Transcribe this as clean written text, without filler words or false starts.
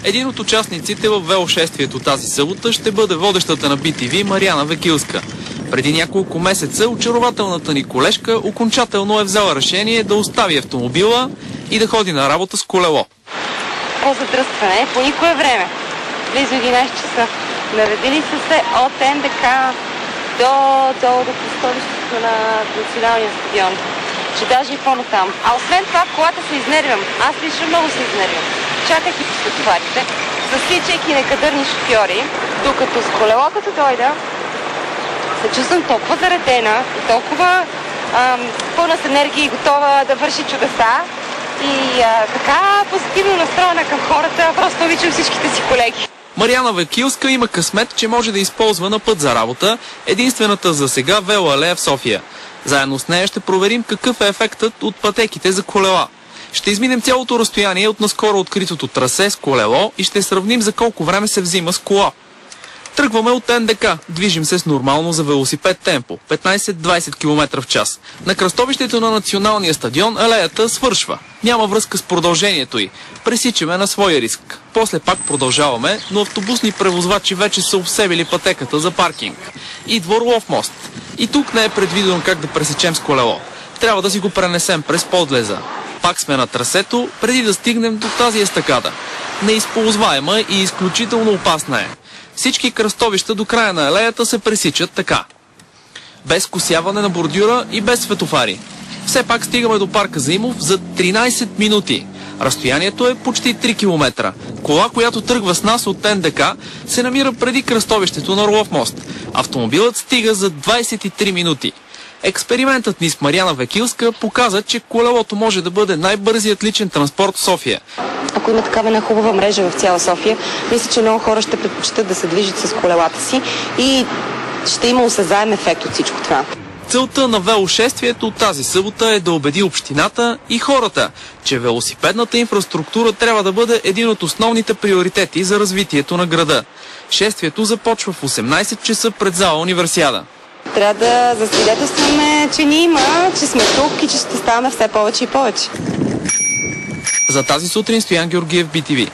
Един от участниците в велошествието тази събота ще бъде водещата на BTV Мариана Векилска. Преди няколко месеца очарователната ни колежка окончателно е взела решение да остави автомобила и да ходи на работа с колело. По-задръстване по никое време. Близо 11 часа. Наредили са се от НДК до кръстовището на националния стадион. Че даже и по-натам. А освен това в колата се изнервям. Аз лично много се изнервям. Чакайки по светофарите, засичайки некадърни шофьори, докато с колело като дойда, се чувствам толкова заредена и толкова пълна с енергия и готова да върши чудеса. И така позитивно настроена към хората, просто обичам всичките си колеги. Мариана Векилска има късмет, че може да използва на път за работа единствената за сега велоалея в София. Заедно с нея ще проверим какъв е ефектът от пътеките за колела. Ще изминем цялото разстояние от наскоро откритото трасе с колело и ще сравним за колко време се взима с кола. Тръгваме от НДК. Движим се с нормално за велосипед темпо 15-20 км в час. На кръстовището на националния стадион алеята свършва. Няма връзка с продължението й. Пресичаме на своя риск. После пак продължаваме, но автобусни превозвачи вече са обсебили пътеката за паркинг. Идва Орлов мост. И тук не е предвидено как да пресечем с колело. Трябва да си го пренесем през подлеза. Пак сме на трасето, преди да стигнем до тази естакада. Неизползваема и изключително опасна е. Всички кръстовища до края на алеята се пресичат така. Без косяване на бордюра и без светофари. Все пак стигаме до парка Заимов за 13 минути. Разстоянието е почти 3 км. Кола, която тръгва с нас от НДК, се намира преди кръстовището на Орлов мост. Автомобилът стига за 23 минути. Експериментът ни с Мариана Векилска показа, че колелото може да бъде най-бързият личен транспорт в София. Ако има такава една хубава мрежа в цяла София, мисля, че много хора ще предпочитат да се движат с колелата си и ще има осезаем ефект от всичко това. Целта на велошествието тази събота е да убеди общината и хората, че велосипедната инфраструктура трябва да бъде един от основните приоритети за развитието на града. Шествието започва в 18 часа пред зала Универсиада. Трябва да засвидетелстваме, че ни има, че сме тук и че ще ставаме все повече и повече. За тази сутрин Стоян Георгиев, BTV.